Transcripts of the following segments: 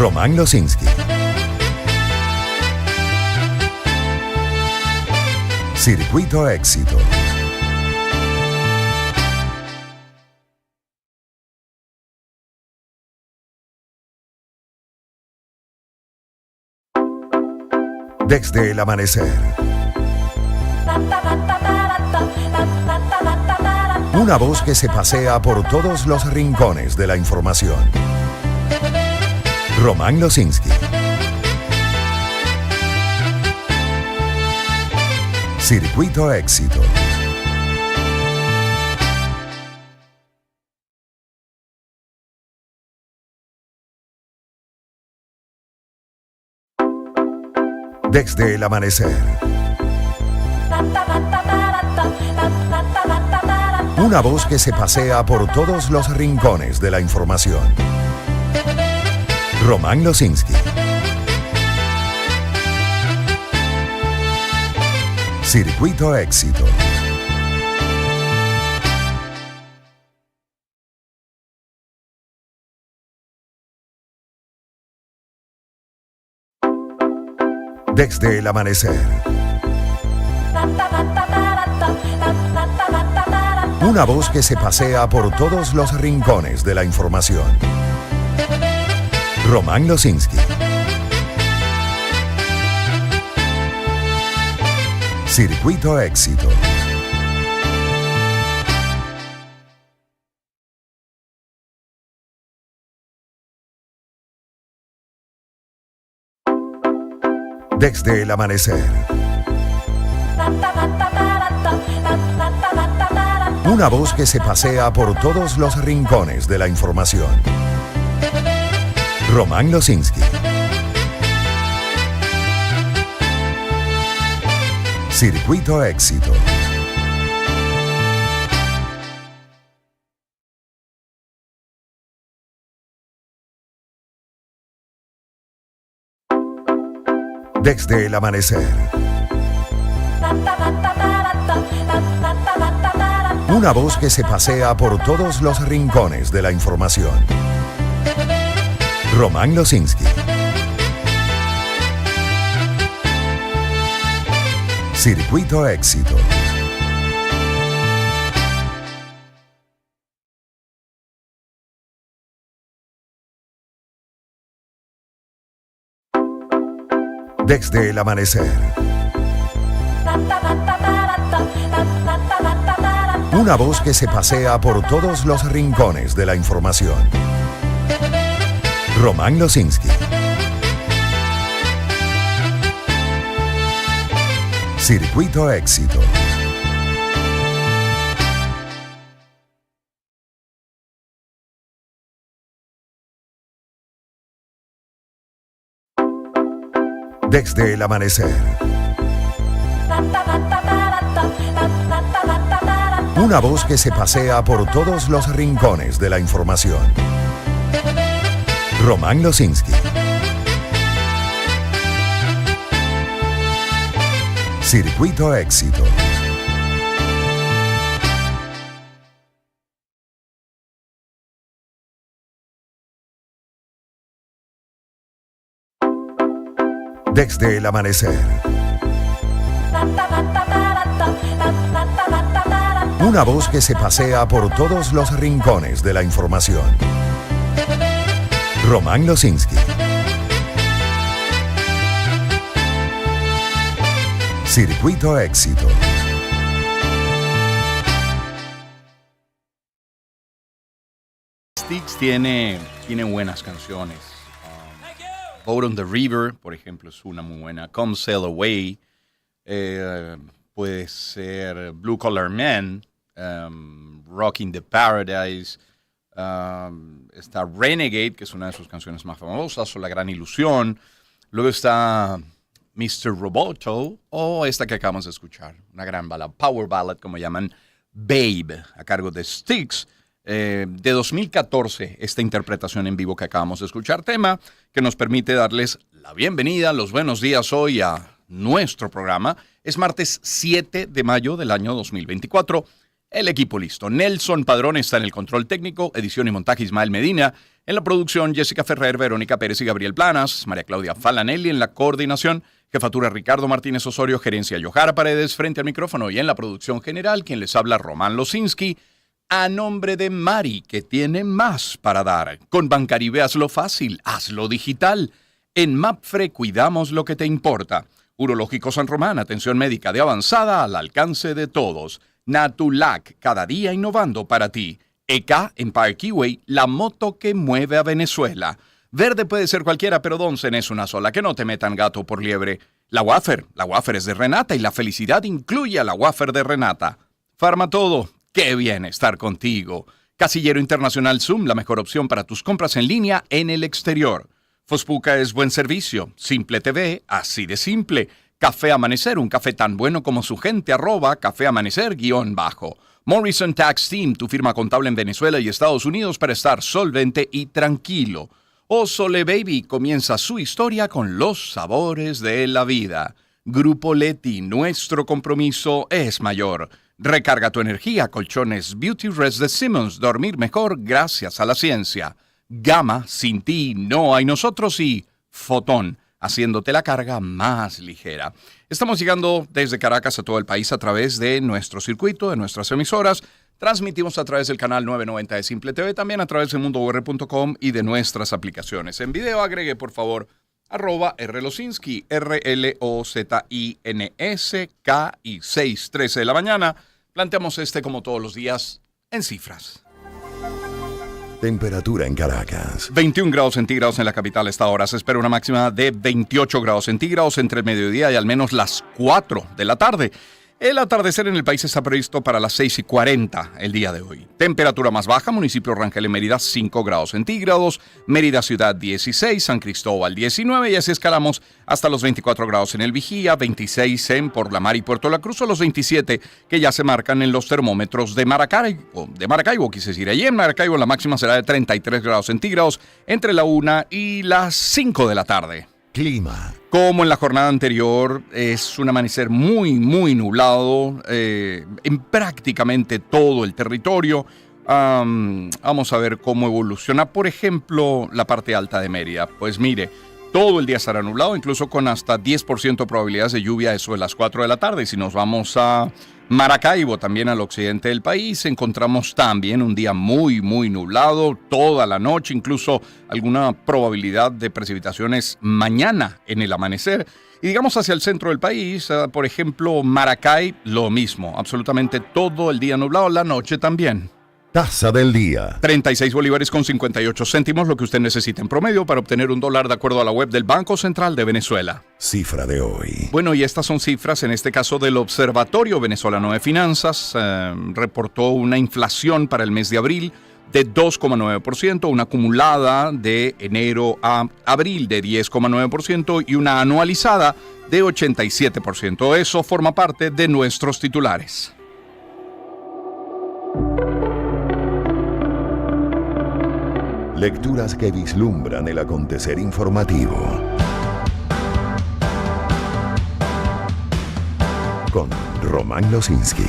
Román Losinski. Circuito Éxitos. Desde el amanecer. Una voz que se pasea por todos los rincones de la información. Román Losinski. Circuito Éxitos. Desde el amanecer. Una voz que se pasea por todos los rincones de la información. Román Losinski. Circuito Éxitos. Desde el amanecer. Una voz que se pasea por todos los rincones de la información. Román Losinski. Circuito Éxitos. Desde el amanecer. Una voz que se pasea por todos los rincones de la información. Román Losinski. Circuito Éxitos. Desde el amanecer. Una voz que se pasea por todos los rincones de la información. Román Losinski. Circuito Éxitos. Desde el amanecer. Una voz que se pasea por todos los rincones de la información. Román Losinski. Circuito Éxitos. Desde el amanecer. Una voz que se pasea por todos los rincones de la información. Román Losinski. Circuito Éxitos. Desde el amanecer. Una voz que se pasea por todos los rincones de la información. Román Losinski. Circuito Éxitos. Styx tiene buenas canciones. Boat on the River, por ejemplo, es una muy buena. Come Sail Away. Puede ser Blue Collar Man. Rocking the Paradise. Está Renegade, que es una de sus canciones más famosas, o La Gran Ilusión. Luego está Mr. Roboto, o esta que acabamos de escuchar, una gran ballad, power ballad, como llaman, Babe, a cargo de Styx. De 2014, esta interpretación en vivo que acabamos de escuchar, tema que nos permite darles la bienvenida, los buenos días hoy a nuestro programa. Es martes 7 de mayo del año 2024. el equipo listo. Nelson Padrón está en el control técnico, edición y montaje Ismael Medina. En la producción, Jessica Ferrer, Verónica Pérez y Gabriel Planas. María Claudia Falanelli en la coordinación. Jefatura Ricardo Martínez Osorio, gerencia Yohara Paredes, frente al micrófono y en la producción general, quien les habla Román Losinski, a nombre de Mari, que tiene más para dar. Con Bancaribe hazlo fácil, hazlo digital. En Mapfre cuidamos lo que te importa. Urológico San Román, atención médica de avanzada al alcance de todos. Natulac, cada día innovando para ti. EK Empire Kiwi, la moto que mueve a Venezuela. Verde puede ser cualquiera, pero Donsen es una sola, que no te metan gato por liebre. La wafer es de Renata y la felicidad incluye a la wafer de Renata. Farmatodo, qué bien estar contigo. Casillero Internacional Zoom, la mejor opción para tus compras en línea en el exterior. Fospuca es buen servicio. Simple TV, así de simple. Café Amanecer, un café tan bueno como su gente, @cafeamanecer_. Morrison Tax Team, tu firma contable en Venezuela y Estados Unidos para estar solvente y tranquilo. Sole Baby comienza su historia con los sabores de la vida. Grupo Leti, nuestro compromiso es mayor. Recarga tu energía, colchones Beauty Rest de Simmons, dormir mejor gracias a la ciencia. Gama, sin ti no hay nosotros y Fotón, haciéndote la carga más ligera. Estamos llegando desde Caracas a todo el país a través de nuestro circuito, de nuestras emisoras. Transmitimos a través del canal 990 de Simple TV, también a través de mundour.com y de nuestras aplicaciones. En video agregue, por favor, @rlosinski, RLOZINSK y 6:13 de la mañana. Planteamos como todos los días en cifras. Temperatura en Caracas. 21 grados centígrados en la capital a esta hora. Se espera una máxima de 28 grados centígrados entre el mediodía y al menos las 4 de la tarde. El atardecer en el país está previsto para las 6:40 el día de hoy. Temperatura más baja, municipio Rangel en Mérida 5 grados centígrados, Mérida Ciudad 16, San Cristóbal 19 y así escalamos hasta los 24 grados en el Vigía, 26 en Por la Mar y Puerto La Cruz o los 27 que ya se marcan en los termómetros de Maracaibo, quise decir. Allí en Maracaibo la máxima será de 33 grados centígrados entre la 1 y las 5 de la tarde. Clima. Como en la jornada anterior, es un amanecer muy, muy nublado en prácticamente todo el territorio. Vamos a ver cómo evoluciona, por ejemplo, la parte alta de Mérida. Pues mire, todo el día estará nublado, incluso con hasta 10% de probabilidades de lluvia eso de las 4 de la tarde. Y si nos vamos a Maracaibo, también al occidente del país, encontramos también un día muy, muy nublado, toda la noche, incluso alguna probabilidad de precipitaciones mañana en el amanecer. Y digamos hacia el centro del país, por ejemplo, Maracay, lo mismo, absolutamente todo el día nublado, la noche también. Tasa del día. 36 bolívares con 58 céntimos, lo que usted necesita en promedio para obtener $1 de acuerdo a la web del Banco Central de Venezuela. Cifra de hoy. Bueno, y estas son cifras, en este caso, del Observatorio Venezolano de Finanzas. Reportó una inflación para el mes de abril de 2,9%, una acumulada de enero a abril de 10,9% y una anualizada de 87%. Eso forma parte de nuestros titulares. Lecturas que vislumbran el acontecer informativo. Con Román Losinski.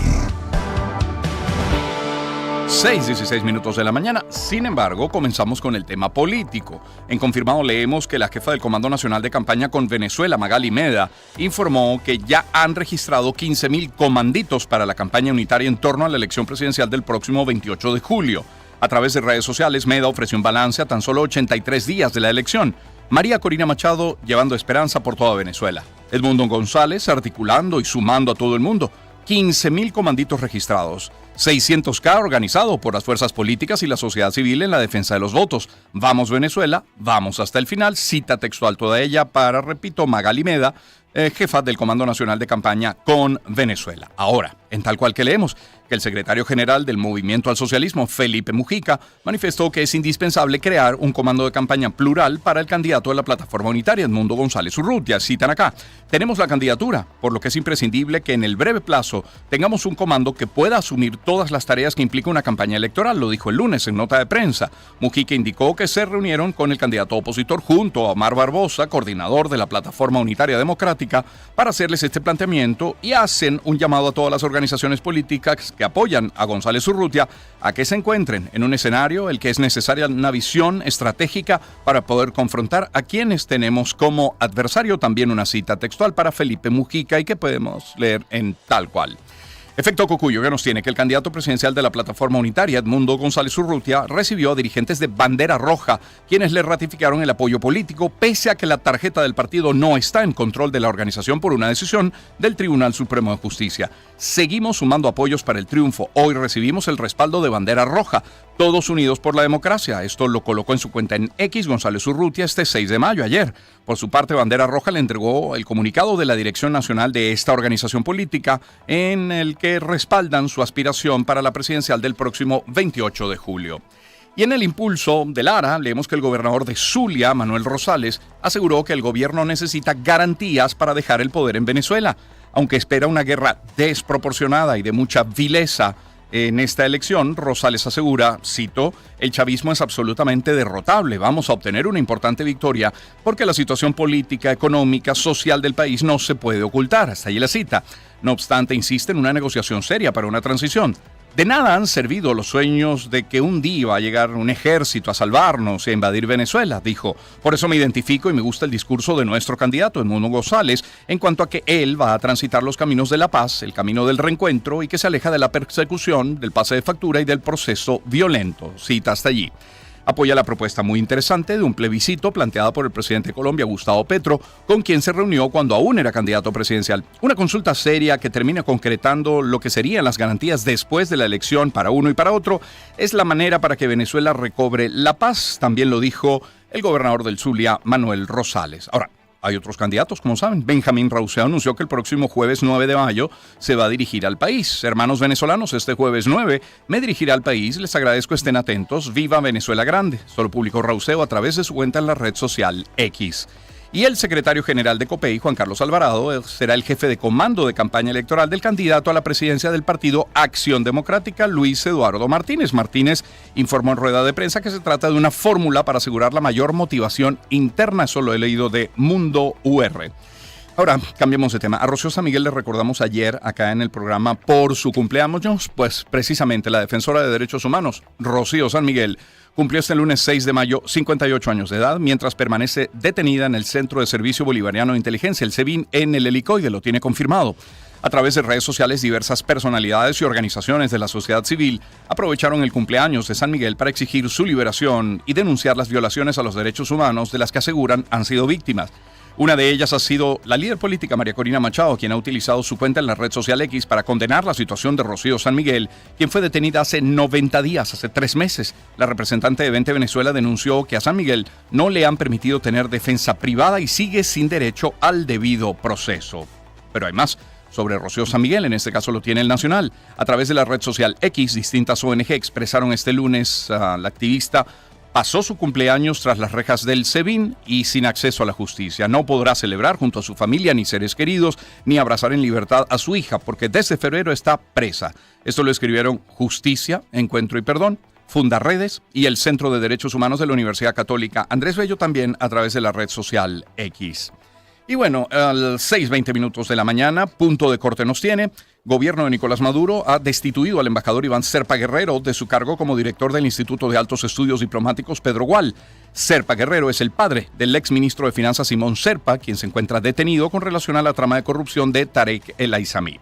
6:16 minutos de la mañana. Sin embargo, comenzamos con el tema político. En Confirmado leemos que la jefa del Comando Nacional de Campaña con Venezuela, Magali Meda, informó que ya han registrado 15,000 comanditos para la campaña unitaria en torno a la elección presidencial del próximo 28 de julio. A través de redes sociales, Meda ofreció un balance a tan solo 83 días de la elección. María Corina Machado llevando esperanza por toda Venezuela. Edmundo González articulando y sumando a todo el mundo. 15,000 comanditos registrados. 600K organizado por las fuerzas políticas y la sociedad civil en la defensa de los votos. Vamos Venezuela, vamos hasta el final. Cita textual toda ella para, repito, Magali Meda, jefa del Comando Nacional de Campaña con Venezuela. Ahora, en tal cual que leemos, que el secretario general del Movimiento al Socialismo, Felipe Mujica, manifestó que es indispensable crear un comando de campaña plural para el candidato de la plataforma unitaria, Edmundo González Urrutia. Citan acá: tenemos la candidatura, por lo que es imprescindible que en el breve plazo tengamos un comando que pueda asumir todas las tareas que implica una campaña electoral, lo dijo el lunes en nota de prensa. Mujica indicó que se reunieron con el candidato opositor junto a Omar Barbosa, coordinador de la plataforma unitaria democrática, para hacerles este planteamiento y hacen un llamado a todas las organizaciones organizaciones políticas que apoyan a González Urrutia a que se encuentren en un escenario en el que es necesaria una visión estratégica para poder confrontar a quienes tenemos como adversario. También una cita textual para Felipe Mujica y que podemos leer en tal cual. Efecto Cocuyo, que nos tiene que el candidato presidencial de la plataforma unitaria, Edmundo González Urrutia, recibió a dirigentes de Bandera Roja, quienes le ratificaron el apoyo político, pese a que la tarjeta del partido no está en control de la organización por una decisión del Tribunal Supremo de Justicia. Seguimos sumando apoyos para el triunfo. Hoy recibimos el respaldo de Bandera Roja, todos unidos por la democracia. Esto lo colocó en su cuenta en X González Urrutia este 6 de mayo, ayer. Por su parte, Bandera Roja le entregó el comunicado de la dirección nacional de esta organización política en el que respaldan su aspiración para la presidencial del próximo 28 de julio. Y en el impulso de Lara, leemos que el gobernador de Zulia, Manuel Rosales, aseguró que el gobierno necesita garantías para dejar el poder en Venezuela, aunque espera una guerra desproporcionada y de mucha vileza. En esta elección, Rosales asegura, cito, el chavismo es absolutamente derrotable, vamos a obtener una importante victoria porque la situación política, económica, social del país no se puede ocultar. Hasta ahí la cita. No obstante, insiste en una negociación seria para una transición. De nada han servido los sueños de que un día va a llegar un ejército a salvarnos y a invadir Venezuela, dijo. Por eso me identifico y me gusta el discurso de nuestro candidato, Edmundo González, en cuanto a que él va a transitar los caminos de la paz, el camino del reencuentro y que se aleja de la persecución, del pase de factura y del proceso violento. Cita hasta allí. Apoya la propuesta muy interesante de un plebiscito planteada por el presidente de Colombia, Gustavo Petro, con quien se reunió cuando aún era candidato presidencial. Una consulta seria que termina concretando lo que serían las garantías después de la elección para uno y para otro es la manera para que Venezuela recobre la paz, también lo dijo el gobernador del Zulia, Manuel Rosales. Ahora, hay otros candidatos, como saben. Benjamín Rauseo anunció que el próximo jueves 9 de mayo se va a dirigir al país. Hermanos venezolanos, este jueves 9 me dirigiré al país. Les agradezco, estén atentos. Viva Venezuela Grande. Esto lo publicó Rauseo a través de su cuenta en la red social X. Y el secretario general de COPEI, Juan Carlos Alvarado, será el jefe de comando de campaña electoral del candidato a la presidencia del partido Acción Democrática, Luis Eduardo Martínez. Martínez informó en rueda de prensa que se trata de una fórmula para asegurar la mayor motivación interna. Eso lo he leído de Mundo UR. Ahora, cambiemos de tema. A Rocío San Miguel le recordamos ayer acá en el programa por su cumpleaños, pues precisamente la defensora de derechos humanos, Rocío San Miguel, cumplió este lunes 6 de mayo 58 años de edad, mientras permanece detenida en el Centro de Servicio Bolivariano de Inteligencia, el SEBIN, en el Helicoide, lo tiene confirmado. A través de redes sociales, diversas personalidades y organizaciones de la sociedad civil aprovecharon el cumpleaños de San Miguel para exigir su liberación y denunciar las violaciones a los derechos humanos de las que aseguran han sido víctimas. Una de ellas ha sido la líder política María Corina Machado, quien ha utilizado su cuenta en la red social X para condenar la situación de Rocío San Miguel, quien fue detenida hace 90 días, hace 3 meses. La representante de Vente Venezuela denunció que a San Miguel no le han permitido tener defensa privada y sigue sin derecho al debido proceso. Pero hay más. Sobre Rocío San Miguel, en este caso lo tiene el Nacional. A través de la red social X, distintas ONG expresaron este lunes a la activista pasó su cumpleaños tras las rejas del SEBIN y sin acceso a la justicia. No podrá celebrar junto a su familia ni seres queridos, ni abrazar en libertad a su hija, porque desde febrero está presa. Esto lo escribieron Justicia, Encuentro y Perdón, Fundaredes y el Centro de Derechos Humanos de la Universidad Católica Andrés Bello, también a través de la red social X. Y bueno, a las 6:20 minutos de la mañana, punto de corte nos tiene. Gobierno de Nicolás Maduro ha destituido al embajador Iván Serpa Guerrero de su cargo como director del Instituto de Altos Estudios Diplomáticos Pedro Gual. Serpa Guerrero es el padre del exministro de Finanzas Simón Serpa, quien se encuentra detenido con relación a la trama de corrupción de Tarek El Aizami.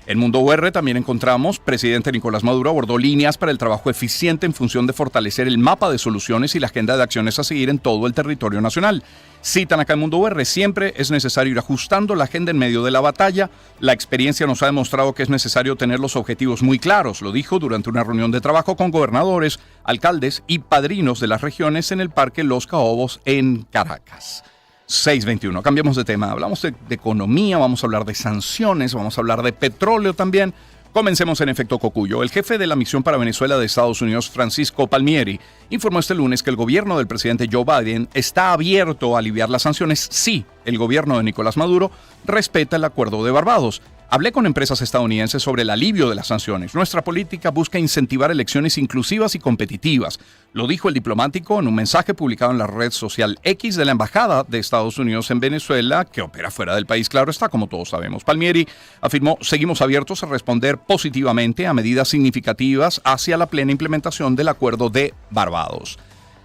En Mundo UR también encontramos, presidente Nicolás Maduro abordó líneas para el trabajo eficiente en función de fortalecer el mapa de soluciones y la agenda de acciones a seguir en todo el territorio nacional. Citan acá en Mundo UR, siempre es necesario ir ajustando la agenda en medio de la batalla. La experiencia nos ha demostrado que es necesario tener los objetivos muy claros, lo dijo durante una reunión de trabajo con gobernadores, alcaldes y padrinos de las regiones en el Parque Los Caobos en Caracas. 6:21. Cambiamos de tema. Hablamos de economía, vamos a hablar de sanciones, vamos a hablar de petróleo también. Comencemos en efecto Cocuyo. El jefe de la misión para Venezuela de Estados Unidos, Francisco Palmieri, informó este lunes que el gobierno del presidente Joe Biden está abierto a aliviar las sanciones si el gobierno de Nicolás Maduro respeta el acuerdo de Barbados. Hablé con empresas estadounidenses sobre el alivio de las sanciones. Nuestra política busca incentivar elecciones inclusivas y competitivas. Lo dijo el diplomático en un mensaje publicado en la red social X de la Embajada de Estados Unidos en Venezuela, que opera fuera del país, claro está, como todos sabemos. Palmieri afirmó: seguimos abiertos a responder positivamente a medidas significativas hacia la plena implementación del Acuerdo de Barbados.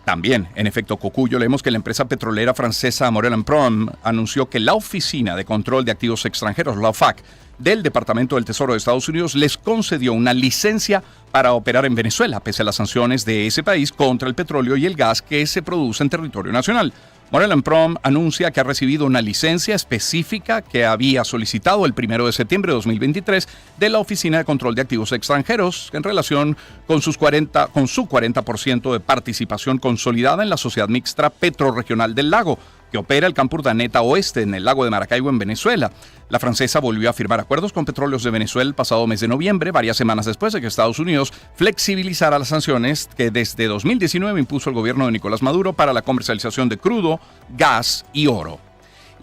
También, en efecto Cocuyo, leemos que la empresa petrolera francesa Maurel & Prom anunció que la Oficina de Control de Activos Extranjeros, la OFAC, del Departamento del Tesoro de Estados Unidos les concedió una licencia para operar en Venezuela, pese a las sanciones de ese país contra el petróleo y el gas que se produce en territorio nacional. Maurel & Prom anuncia que ha recibido una licencia específica que había solicitado el 1 de septiembre de 2023 de la Oficina de Control de Activos Extranjeros en relación con su 40% de participación consolidada en la Sociedad Mixta Petrorregional del Lago, que opera el campo Urdaneta Oeste en el lago de Maracaibo en Venezuela. La francesa volvió a firmar acuerdos con Petróleos de Venezuela el pasado mes de noviembre, varias semanas después de que Estados Unidos flexibilizara las sanciones que desde 2019 impuso el gobierno de Nicolás Maduro para la comercialización de crudo, gas y oro.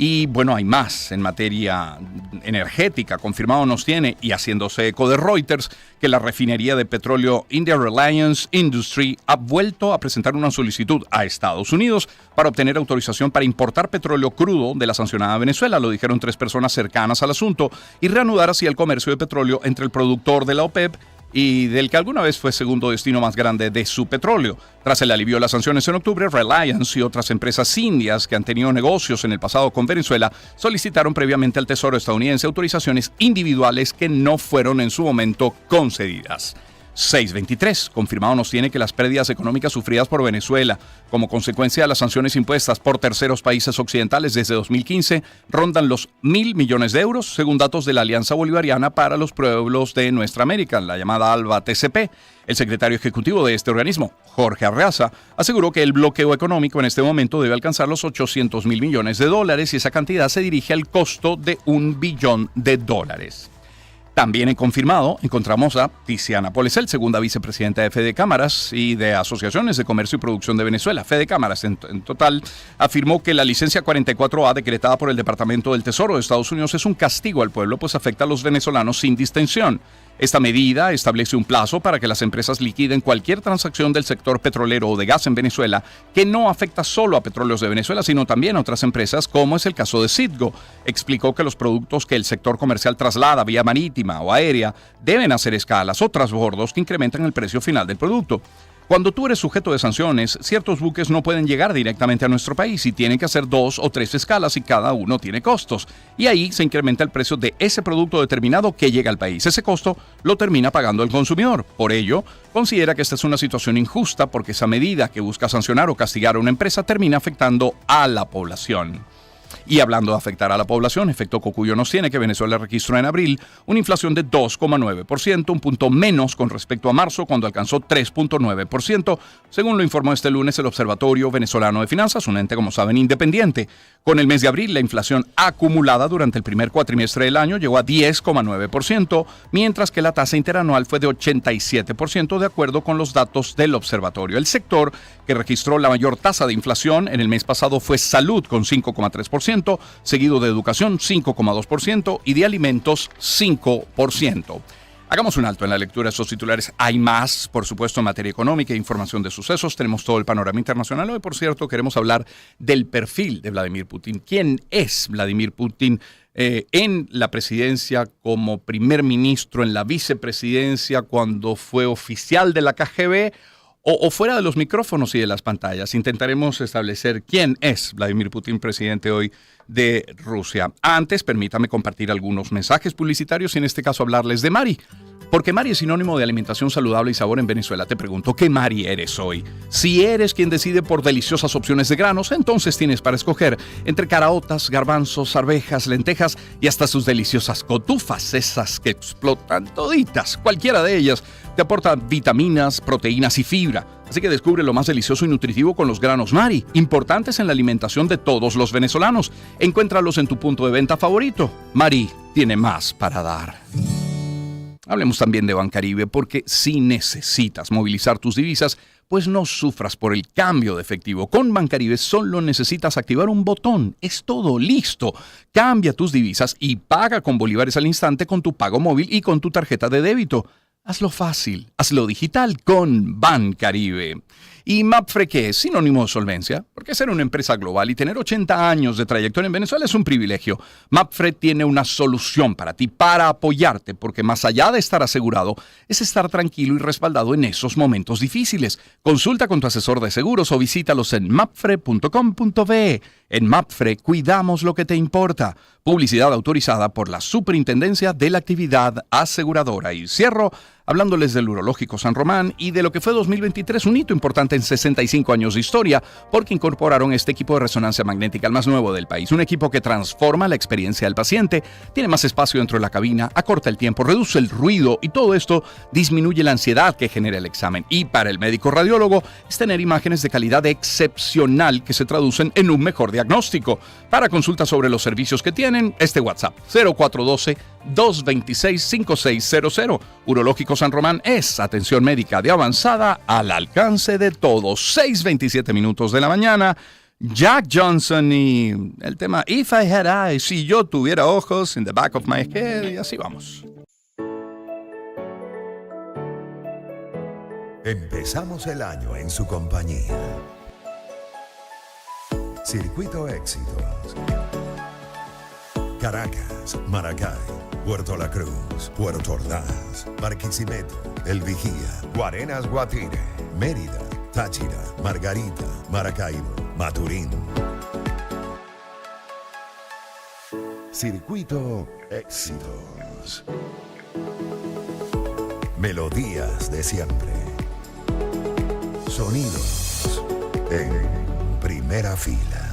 Y bueno, hay más en materia energética. Confirmado nos tiene, y haciéndose eco de Reuters, que la refinería de petróleo India Reliance Industry ha vuelto a presentar una solicitud a Estados Unidos para obtener autorización para importar petróleo crudo de la sancionada Venezuela. Lo dijeron 3 personas cercanas al asunto, y reanudar así el comercio de petróleo entre el productor de la OPEP y del que alguna vez fue segundo destino más grande de su petróleo. Tras el alivio de las sanciones en octubre, Reliance y otras empresas indias que han tenido negocios en el pasado con Venezuela solicitaron previamente al Tesoro estadounidense autorizaciones individuales que no fueron en su momento concedidas. 623. Confirmado nos tiene que las pérdidas económicas sufridas por Venezuela como consecuencia de las sanciones impuestas por terceros países occidentales desde 2015 rondan los 1.000 millones de euros, según datos de la Alianza Bolivariana para los Pueblos de Nuestra América, la llamada ALBA-TCP. El secretario ejecutivo de este organismo, Jorge Arreaza, aseguró que el bloqueo económico en este momento debe alcanzar los 800 mil millones de dólares y esa cantidad se dirige al costo de $1 billón. También en confirmado encontramos a Tiziana Polesel, segunda vicepresidenta de Fede Cámaras y de Asociaciones de Comercio y Producción de Venezuela. Fede Cámaras, en total, afirmó que la licencia 44A decretada por el Departamento del Tesoro de Estados Unidos es un castigo al pueblo, pues afecta a los venezolanos sin distinción. Esta medida establece un plazo para que las empresas liquiden cualquier transacción del sector petrolero o de gas en Venezuela que no afecta solo a Petróleos de Venezuela, sino también a otras empresas, como es el caso de Citgo. Explicó que los productos que el sector comercial traslada vía marítima o aérea deben hacer escalas o transbordos que incrementan el precio final del producto. Cuando tú eres sujeto de sanciones, ciertos buques no pueden llegar directamente a nuestro país y tienen que hacer 2 o 3 escalas y cada uno tiene costos. Y ahí se incrementa el precio de ese producto determinado que llega al país. Ese costo lo termina pagando el consumidor. Por ello, considera que esta es una situación injusta porque esa medida que busca sancionar o castigar a una empresa termina afectando a la población. Y hablando de afectar a la población, efecto Cocuyo nos tiene que Venezuela registró en abril una inflación de 2,9%, un punto menos con respecto a marzo, cuando alcanzó 3,9%, según lo informó este lunes el Observatorio Venezolano de Finanzas, un ente, como saben, independiente. Con el mes de abril, la inflación acumulada durante el primer cuatrimestre del año llegó a 10,9%, mientras que la tasa interanual fue de 87%, de acuerdo con los datos del observatorio. El sector que registró la mayor tasa de inflación en el mes pasado fue salud, con 5,3%, seguido de educación, 5,2%, y de alimentos, 5%. Hagamos un alto en la lectura de estos titulares. Hay más, por supuesto, en materia económica e información de sucesos. Tenemos todo el panorama internacional. Hoy, por cierto, queremos hablar del perfil de Vladimir Putin. ¿Quién es Vladimir Putin en la presidencia, como primer ministro, en la vicepresidencia, cuando fue oficial de la KGB, o fuera de los micrófonos y de las pantallas? Intentaremos establecer quién es Vladimir Putin, presidente hoy de Rusia. Antes, permítame compartir algunos mensajes publicitarios y en este caso hablarles de Mari. Porque Mari es sinónimo de alimentación saludable y sabor en Venezuela. Te pregunto, ¿qué Mari eres hoy? Si eres quien decide por deliciosas opciones de granos, entonces tienes para escoger entre caraotas, garbanzos, arvejas, lentejas y hasta sus deliciosas cotufas, esas que explotan toditas. Cualquiera de ellas te aporta vitaminas, proteínas y fibra. Así que descubre lo más delicioso y nutritivo con los granos Mari, importantes en la alimentación de todos los venezolanos. Encuéntralos en tu punto de venta favorito. Mari tiene más para dar. Hablemos también de Bancaribe, porque si necesitas movilizar tus divisas, Pues no sufras por el cambio de efectivo. Con Bancaribe solo necesitas activar un botón. Es todo, listo. Cambia tus divisas y paga con bolívares al instante con tu pago móvil y con tu tarjeta de débito. Hazlo fácil, hazlo digital con Bancaribe. ¿Y Mapfre qué es? Sinónimo de solvencia. Porque ser una empresa global y tener 80 años de trayectoria en Venezuela es un privilegio. Mapfre tiene una solución para ti, para apoyarte, porque más allá de estar asegurado, es estar tranquilo y respaldado en esos momentos difíciles. Consulta con tu asesor de seguros o visítalos en mapfre.com.be. En Mapfre cuidamos lo que te importa. Publicidad autorizada por la Superintendencia de la Actividad Aseguradora. Y cierro hablándoles del Urológico San Román y de lo que fue 2023, un hito importante en 65 años de historia, porque incorporaron este equipo de resonancia magnética, el más nuevo del país. Un equipo que transforma la experiencia del paciente, tiene más espacio dentro de la cabina, acorta el tiempo, reduce el ruido y todo esto disminuye la ansiedad que genera el examen. Y para el médico radiólogo es tener imágenes de calidad excepcional que se traducen en un mejor diagnóstico. Para consultas sobre los servicios que tienen, este WhatsApp 0412-226-5600. Urológico San Román es atención médica de avanzada al alcance de todos. 6:27 minutos de la mañana. Jack Johnson y el tema If I Had Eyes, si yo tuviera ojos, in the back of my head, y así vamos. Empezamos el año en su compañía. Circuito Éxitos. Caracas, Maracay, Puerto La Cruz, Puerto Ordaz, Barquisimeto, El Vigía, Guarenas, Guatire, Mérida, Táchira, Margarita, Maracaibo, Maturín. Circuito Éxitos. Melodías de siempre. Sonidos en primera fila.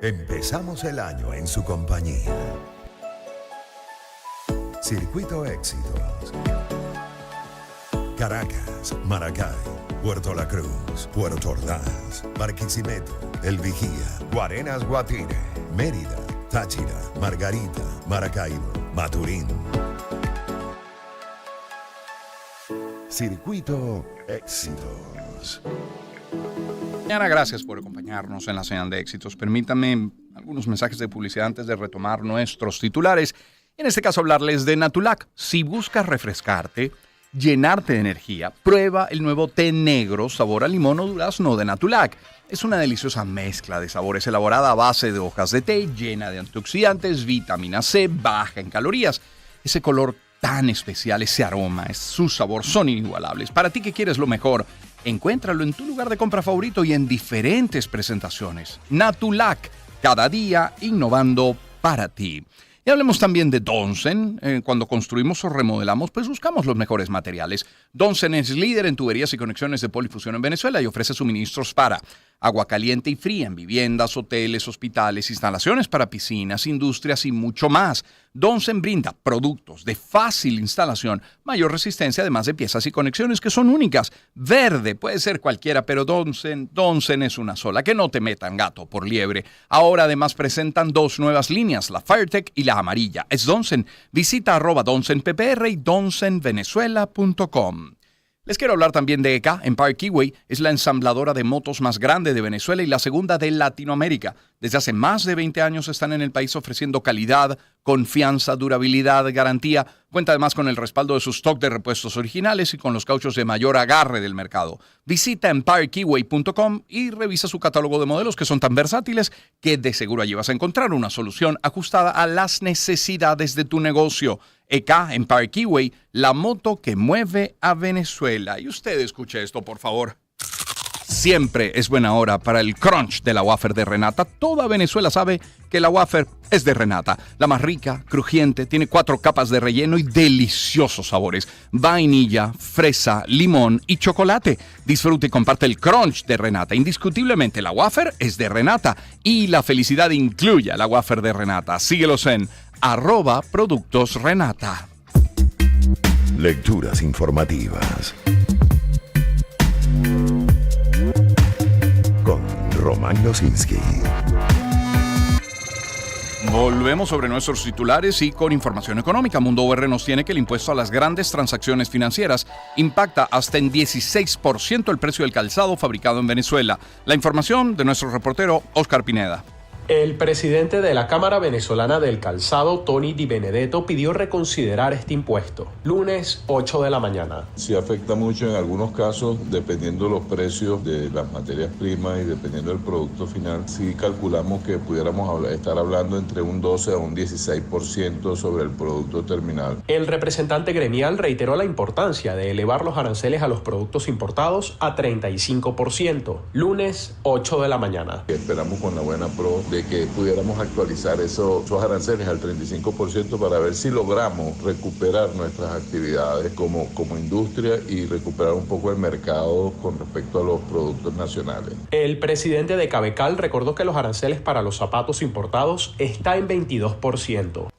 Empezamos el año en su compañía. Circuito Éxitos. Caracas, Maracay, Puerto La Cruz, Puerto Ordaz, Barquisimeto, El Vigía, Guarenas Guatire, Mérida, Táchira, Margarita, Maracaibo, Maturín. Circuito Éxitos. Mañana, gracias por acompañarnos en la señal de éxitos. Permítanme algunos mensajes de publicidad antes de retomar nuestros titulares. En este caso, hablarles de Natulac. Si buscas refrescarte, llenarte de energía, prueba el nuevo té negro sabor a limón o durazno de Natulac. Es una deliciosa mezcla de sabores elaborada a base de hojas de té, llena de antioxidantes, vitamina C, baja en calorías. Ese color tan especial, ese aroma, su sabor son inigualables. Para ti que quieres lo mejor, encuéntralo en tu lugar de compra favorito y en diferentes presentaciones. Natulac, cada día innovando para ti. Y hablemos también de Donsen. Cuando construimos o remodelamos, pues buscamos los mejores materiales. Donsen es líder en tuberías y conexiones de polifusión en Venezuela y ofrece suministros para agua caliente y fría en viviendas, hoteles, hospitales, instalaciones para piscinas, industrias y mucho más. Donsen brinda productos de fácil instalación, mayor resistencia, además de piezas y conexiones que son únicas. Verde puede ser cualquiera, pero Donsen es una sola. Que no te metan gato por liebre. Ahora además presentan dos nuevas líneas, la FireTech y la amarilla. Es Donsen. Visita @DonsenPPR y donsenvenezuela.com. Les quiero hablar también de EK Empire Kiway. Es la ensambladora de motos más grande de Venezuela y la segunda de Latinoamérica. Desde hace más de 20 años están en el país ofreciendo calidad, confianza, durabilidad, garantía. Cuenta además con el respaldo de su stock de repuestos originales y con los cauchos de mayor agarre del mercado. Visita empirekiway.com y revisa su catálogo de modelos que son tan versátiles que de seguro allí vas a encontrar una solución ajustada a las necesidades de tu negocio. EK Empire Kiway, la moto que mueve a Venezuela. Y usted escuche esto, por favor. Siempre es buena hora para el crunch de la wafer de Renata. Toda Venezuela sabe que la wafer es de Renata. La más rica, crujiente, tiene 4 capas de relleno y deliciosos sabores. Vainilla, fresa, limón y chocolate. Disfrute y comparte el crunch de Renata. Indiscutiblemente la wafer es de Renata y la felicidad incluye a la wafer de Renata. Síguelos en @productosrenata. Lecturas informativas con Román Losinski. Volvemos sobre nuestros titulares y con información económica. Mundo UR nos tiene que el impuesto a las grandes transacciones financieras impacta hasta en 16% el precio del calzado fabricado en Venezuela. La información de nuestro reportero Oscar Pineda. El presidente de la Cámara Venezolana del Calzado, Tony Di Benedetto, pidió reconsiderar este impuesto. Lunes, 8 de la mañana. Sí afecta mucho en algunos casos, dependiendo de los precios de las materias primas y dependiendo del producto final. Sí calculamos que pudiéramos estar hablando entre un 12 a un 16% sobre el producto terminal. El representante gremial reiteró la importancia de elevar los aranceles a los productos importados a 35%. Lunes, 8 de la mañana. Esperamos con la buena pro de que pudiéramos actualizar esos aranceles al 35% para ver si logramos recuperar nuestras actividades como industria y recuperar un poco el mercado con respecto a los productos nacionales. El presidente de Cabecal recordó que los aranceles para los zapatos importados está en 22%.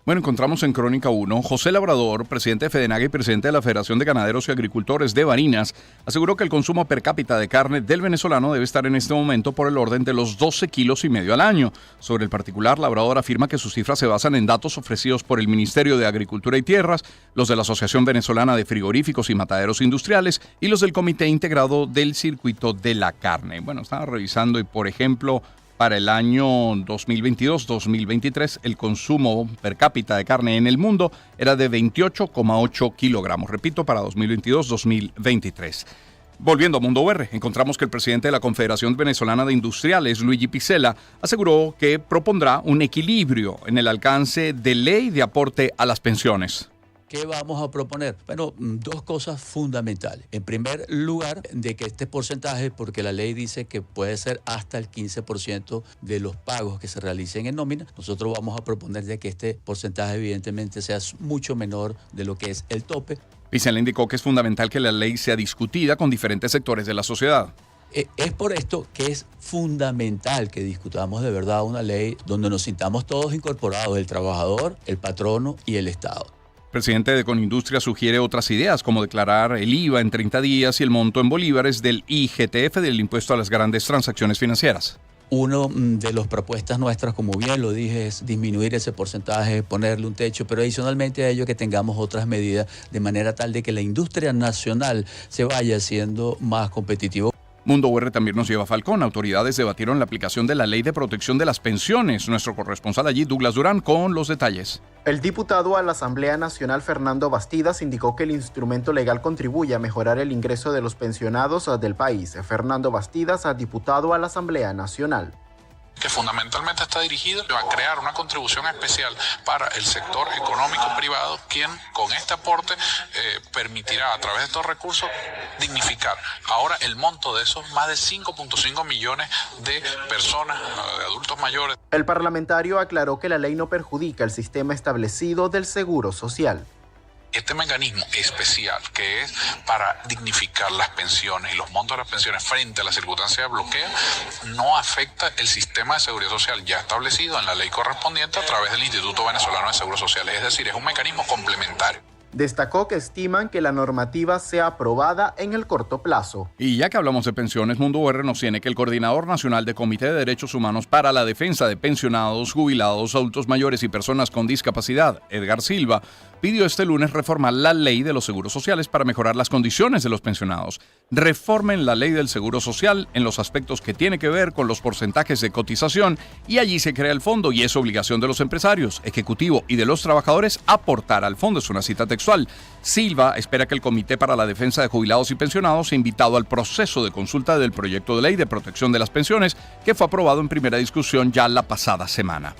Bueno, encontramos en Crónica 1, José Labrador, presidente de FEDENAGA y presidente de la Federación de Ganaderos y Agricultores de Barinas, aseguró que el consumo per cápita de carne del venezolano debe estar en este momento por el orden de los 12,5 kilos al año. Sobre el particular, Labrador afirma que sus cifras se basan en datos ofrecidos por el Ministerio de Agricultura y Tierras, los de la Asociación Venezolana de Frigoríficos y Mataderos Industriales y los del Comité Integrado del Circuito de la Carne. Bueno, estaba revisando y, por ejemplo, para el año 2022-2023, el consumo per cápita de carne en el mundo era de 28,8 kilogramos. Repito, para 2022-2023. Volviendo a Mundo UR, encontramos que el presidente de la Confederación Venezolana de Industriales, Luigi Picella, aseguró que propondrá un equilibrio en el alcance de ley de aporte a las pensiones. ¿Qué vamos a proponer? Bueno, 2 cosas fundamentales. En primer lugar, de que este porcentaje, porque la ley dice que puede ser hasta el 15% de los pagos que se realicen en nómina, nosotros vamos a proponer de que este porcentaje evidentemente sea mucho menor de lo que es el tope. Picella indicó que es fundamental que la ley sea discutida con diferentes sectores de la sociedad. Es por esto que es fundamental que discutamos de verdad una ley donde nos sintamos todos incorporados, el trabajador, el patrono y el Estado. El presidente de Conindustria sugiere otras ideas, como declarar el IVA en 30 días y el monto en bolívares del IGTF, del impuesto a las grandes transacciones financieras. Uno de las propuestas nuestras, como bien lo dije, es disminuir ese porcentaje, ponerle un techo, pero adicionalmente a ello que tengamos otras medidas de manera tal de que la industria nacional se vaya haciendo más competitiva. Mundo UR también nos lleva a Falcón. Autoridades debatieron la aplicación de la Ley de Protección de las Pensiones. Nuestro corresponsal allí, Douglas Durán, con los detalles. El diputado a la Asamblea Nacional, Fernando Bastidas, indicó que el instrumento legal contribuye a mejorar el ingreso de los pensionados del país. Fernando Bastidas, diputado a la Asamblea Nacional. Que fundamentalmente está dirigido a crear una contribución especial para el sector económico privado, quien con este aporte permitirá a través de estos recursos dignificar ahora el monto de esos más de 5.5 millones de personas, de adultos mayores. El parlamentario aclaró que la ley no perjudica el sistema establecido del Seguro Social. Este mecanismo especial que es para dignificar las pensiones y los montos de las pensiones frente a la circunstancia de bloqueo no afecta el sistema de seguridad social ya establecido en la ley correspondiente a través del Instituto Venezolano de Seguro Social. Es decir, es un mecanismo complementario. Destacó que estiman que la normativa sea aprobada en el corto plazo. Y ya que hablamos de pensiones, Mundo UR nos tiene que el Coordinador Nacional de Comité de Derechos Humanos para la Defensa de Pensionados, Jubilados, Adultos Mayores y Personas con Discapacidad, Edgar Silva, pidió este lunes reformar la ley de los seguros sociales para mejorar las condiciones de los pensionados. Reformen la ley del seguro social en los aspectos que tiene que ver con los porcentajes de cotización y allí se crea el fondo y es obligación de los empresarios, ejecutivo y de los trabajadores aportar al fondo. Es una cita textual. Silva espera que el Comité para la Defensa de Jubilados y Pensionados sea invitado al proceso de consulta del proyecto de ley de protección de las pensiones que fue aprobado en primera discusión ya la pasada semana.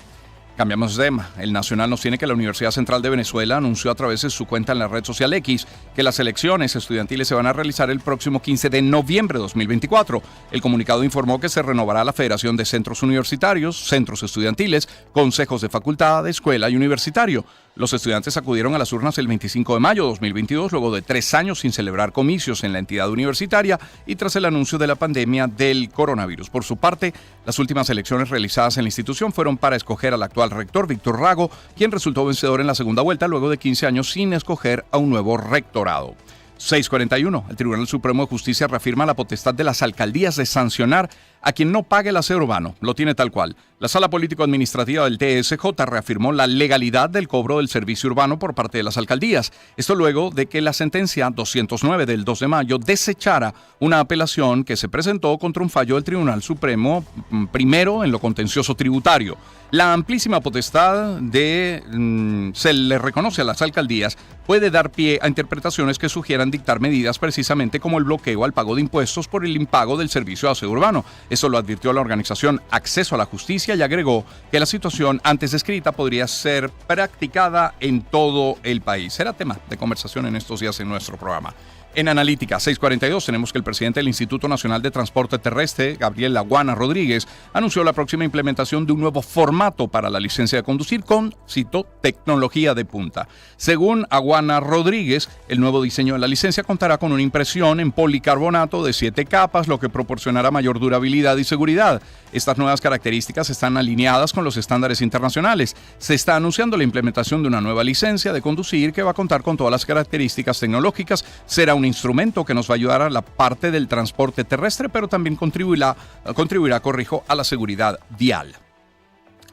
Cambiamos de tema. El Nacional nos tiene que la Universidad Central de Venezuela anunció a través de su cuenta en la red social X que las elecciones estudiantiles se van a realizar el próximo 15 de noviembre de 2024. El comunicado informó que se renovará la Federación de Centros Universitarios, Centros Estudiantiles, Consejos de Facultad, de Escuela y Universitario. Los estudiantes acudieron a las urnas el 25 de mayo de 2022, luego de 3 años sin celebrar comicios en la entidad universitaria y tras el anuncio de la pandemia del coronavirus. Por su parte, las últimas elecciones realizadas en la institución fueron para escoger al actual rector, Víctor Rago, quien resultó vencedor en la segunda vuelta luego de 15 años sin escoger a un nuevo rectorado. 6:41. El Tribunal Supremo de Justicia reafirma la potestad de las alcaldías de sancionar a quien no pague el aseo urbano. Lo tiene tal cual. La Sala Político-Administrativa del TSJ reafirmó la legalidad del cobro del servicio urbano por parte de las alcaldías. Esto luego de que la sentencia 209 del 2 de mayo desechara una apelación que se presentó contra un fallo del Tribunal Supremo, primero en lo contencioso tributario. La amplísima potestad se le reconoce a las alcaldías puede dar pie a interpretaciones que sugieran dictar medidas precisamente como el bloqueo al pago de impuestos por el impago del servicio de aseo urbano. Eso lo advirtió la organización Acceso a la Justicia y agregó que la situación antes descrita podría ser practicada en todo el país. Será tema de conversación en estos días en nuestro programa. En Analítica 6:42 tenemos que el presidente del Instituto Nacional de Transporte Terrestre, Gabriel Aguana Rodríguez, anunció la próxima implementación de un nuevo formato para la licencia de conducir con, cito, tecnología de punta. Según Aguana Rodríguez, el nuevo diseño de la licencia contará con una impresión en policarbonato de 7 capas, lo que proporcionará mayor durabilidad y seguridad. Estas nuevas características están alineadas con los estándares internacionales. Se está anunciando la implementación de una nueva licencia de conducir que va a contar con todas las características tecnológicas. Será un instrumento que nos va a ayudar a la parte del transporte terrestre, pero también contribuirá, a la seguridad vial.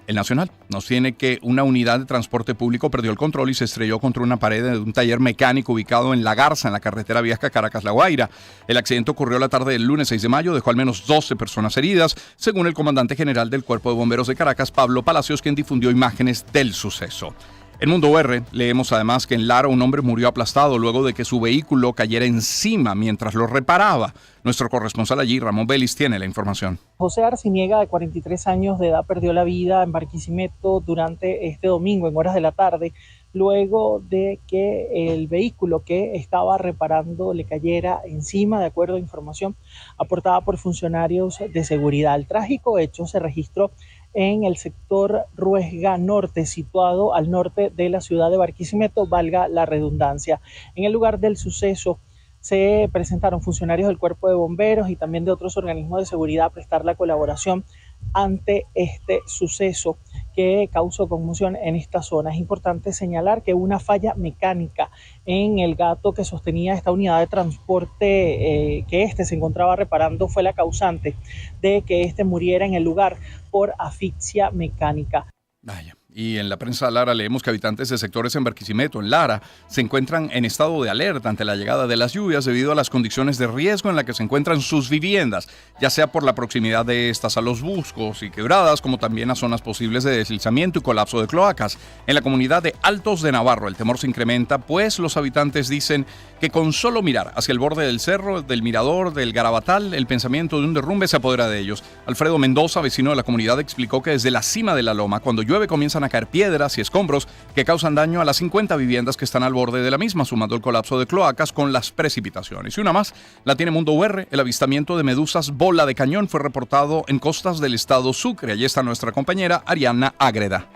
El Nacional nos tiene que una unidad de transporte público perdió el control y se estrelló contra una pared de un taller mecánico ubicado en La Garza, en la carretera Viesca Caracas-La Guaira. El accidente ocurrió la tarde del lunes 6 de mayo, dejó al menos 12 personas heridas, según el comandante general del Cuerpo de Bomberos de Caracas, Pablo Palacios, quien difundió imágenes del suceso. En Mundo UR leemos además que en Lara un hombre murió aplastado luego de que su vehículo cayera encima mientras lo reparaba. Nuestro corresponsal allí, Ramón Vélez, tiene la información. José Arciniega, de 43 años de edad, perdió la vida en Barquisimeto durante este domingo en horas de la tarde, luego de que el vehículo que estaba reparando le cayera encima, de acuerdo a información aportada por funcionarios de seguridad. El trágico hecho se registró en el sector Ruesga Norte, situado al norte de la ciudad de Barquisimeto, valga la redundancia. En el lugar del suceso se presentaron funcionarios del Cuerpo de Bomberos y también de otros organismos de seguridad a prestar la colaboración ante este suceso que causó conmoción en esta zona. Es importante señalar que una falla mecánica en el gato que sostenía esta unidad de transporte que se encontraba reparando fue la causante de que muriera en el lugar por asfixia mecánica. Vaya. Y en la prensa Lara leemos que habitantes de sectores en Barquisimeto, en Lara, se encuentran en estado de alerta ante la llegada de las lluvias debido a las condiciones de riesgo en las que se encuentran sus viviendas, ya sea por la proximidad de estas a los buscos y quebradas, como también a zonas posibles de deslizamiento y colapso de cloacas. En la comunidad de Altos de Navarro el temor se incrementa, pues los habitantes dicen que con solo mirar hacia el borde del cerro, del mirador, del Garabatal, el pensamiento de un derrumbe se apodera de ellos. Alfredo Mendoza, vecino de la comunidad, explicó que desde la cima de la loma, cuando llueve, comienzan a caer piedras y escombros que causan daño a las 50 viviendas que están al borde de la misma, sumando el colapso de cloacas con las precipitaciones. Y una más, la tiene Mundo UR, el avistamiento de medusas bola de cañón fue reportado en costas del estado Sucre. Allí está nuestra compañera Ariana Ágreda.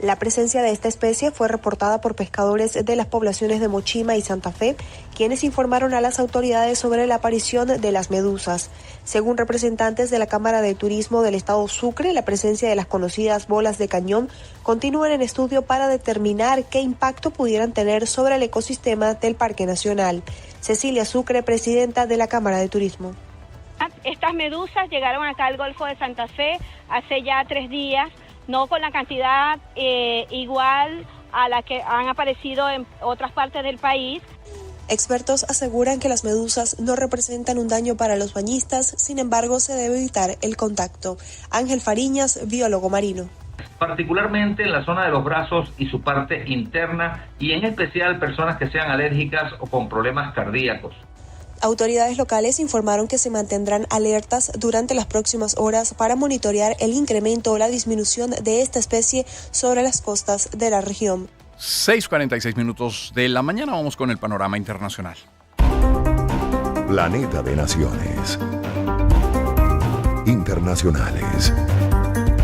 La presencia de esta especie fue reportada por pescadores de las poblaciones de Mochima y Santa Fe, quienes informaron a las autoridades sobre la aparición de las medusas. Según representantes de la Cámara de Turismo del estado Sucre, la presencia de las conocidas bolas de cañón continúa en estudio para determinar qué impacto pudieran tener sobre el ecosistema del Parque Nacional. Cecilia Sucre, presidenta de la Cámara de Turismo. Estas medusas llegaron acá al Golfo de Santa Fe hace ya 3 días, no con la cantidad igual a la que han aparecido en otras partes del país. Expertos aseguran que las medusas no representan un daño para los bañistas, sin embargo se debe evitar el contacto. Ángel Fariñas, biólogo marino. Particularmente en la zona de los brazos y su parte interna, y en especial personas que sean alérgicas o con problemas cardíacos. Autoridades locales informaron que se mantendrán alertas durante las próximas horas para monitorear el incremento o la disminución de esta especie sobre las costas de la región. 6:46 minutos de la mañana, vamos con el panorama internacional. Planeta de Naciones. Internacionales.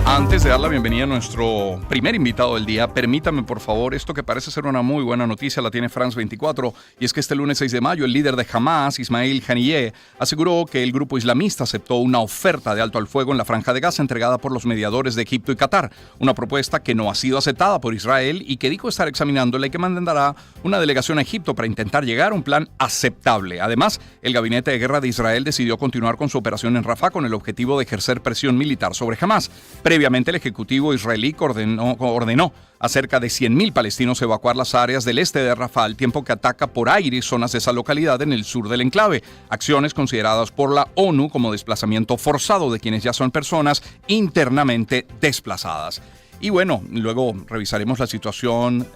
Antes de dar la bienvenida a nuestro primer invitado del día, permítame por favor, esto que parece ser una muy buena noticia, la tiene France 24, y es que este lunes 6 de mayo el líder de Hamas, Ismail Haniyeh, aseguró que el grupo islamista aceptó una oferta de alto al fuego en la Franja de Gaza entregada por los mediadores de Egipto y Qatar, una propuesta que no ha sido aceptada por Israel y que dijo estar examinándola y que mandará una delegación a Egipto para intentar llegar a un plan aceptable. Además, el gabinete de guerra de Israel decidió continuar con su operación en Rafah con el objetivo de ejercer presión militar sobre Hamas. Previamente, el Ejecutivo israelí ordenó a cerca de 100.000 palestinos evacuar las áreas del este de Rafah al tiempo que ataca por aire zonas de esa localidad en el sur del enclave. Acciones consideradas por la ONU como desplazamiento forzado de quienes ya son personas internamente desplazadas. Y bueno, luego revisaremos la situación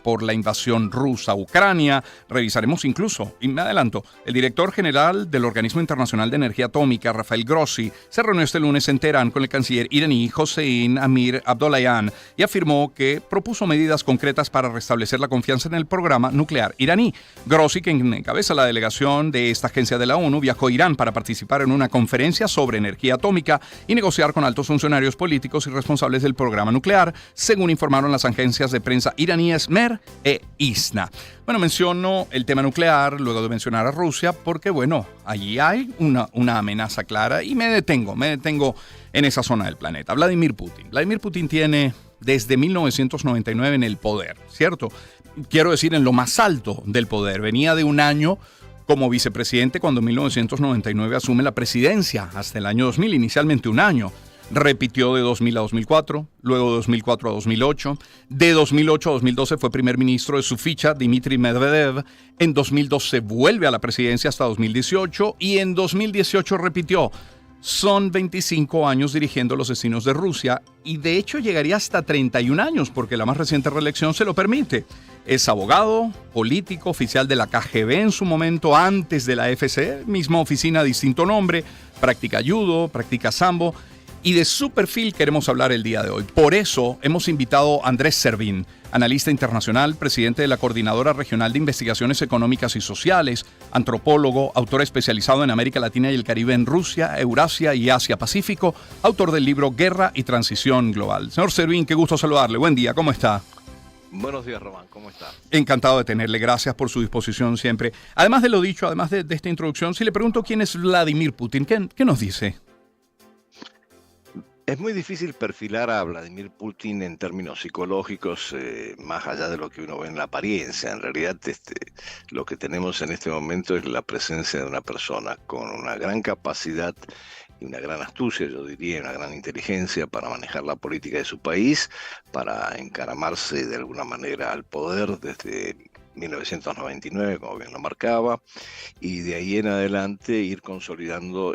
por la invasión rusa a Ucrania, revisaremos incluso, y me adelanto, el director general del Organismo Internacional de Energía Atómica, Rafael Grossi, se reunió este lunes en Teherán con el canciller iraní Hossein Amir Abdollahian y afirmó que propuso medidas concretas para restablecer la confianza en el programa nuclear iraní. Grossi, quien encabeza la delegación de esta agencia de la ONU, viajó a Irán para participar en una conferencia sobre energía atómica y negociar con altos funcionarios políticos y responsables del programa nuclear, según informaron las agencias de prensa iraníes MER e ISNA. Bueno, menciono el tema nuclear luego de mencionar a Rusia porque, bueno, allí hay una amenaza clara y me detengo en esa zona del planeta. Vladimir Putin tiene desde 1999 en el poder, ¿cierto? Quiero decir, en lo más alto del poder. Venía de un año como vicepresidente cuando en 1999 asume la presidencia hasta el año 2000, inicialmente un año. Repitió de 2000 a 2004, luego de 2004 a 2008. De 2008 a 2012 fue primer ministro de su ficha, Dmitry Medvedev. En 2012 vuelve a la presidencia hasta 2018 y en 2018 repitió. Son 25 años dirigiendo los destinos de Rusia y de hecho llegaría hasta 31 años porque la más reciente reelección se lo permite. Es abogado, político, oficial de la KGB en su momento, antes de la FSB, misma oficina, distinto nombre, practica judo, practica sambo. Y de su perfil queremos hablar el día de hoy. Por eso hemos invitado a Andrés Servín, analista internacional, presidente de la Coordinadora Regional de Investigaciones Económicas y Sociales, antropólogo, autor especializado en América Latina y el Caribe en Rusia, Eurasia y Asia-Pacífico, autor del libro Guerra y Transición Global. Señor Servín, qué gusto saludarle. Buen día, ¿cómo está? Buenos días, Román, ¿cómo está? Encantado de tenerle, gracias por su disposición siempre. Además de lo dicho, además de esta introducción, si le pregunto quién es Vladimir Putin, ¿qué nos dice? Es muy difícil perfilar a Vladimir Putin en términos psicológicos, más allá de lo que uno ve en la apariencia. En realidad, lo que tenemos en este momento es la presencia de una persona con una gran capacidad y una gran astucia, yo diría, una gran inteligencia para manejar la política de su país, para encaramarse de alguna manera al poder desde 1999, como bien lo marcaba, y de ahí en adelante ir consolidando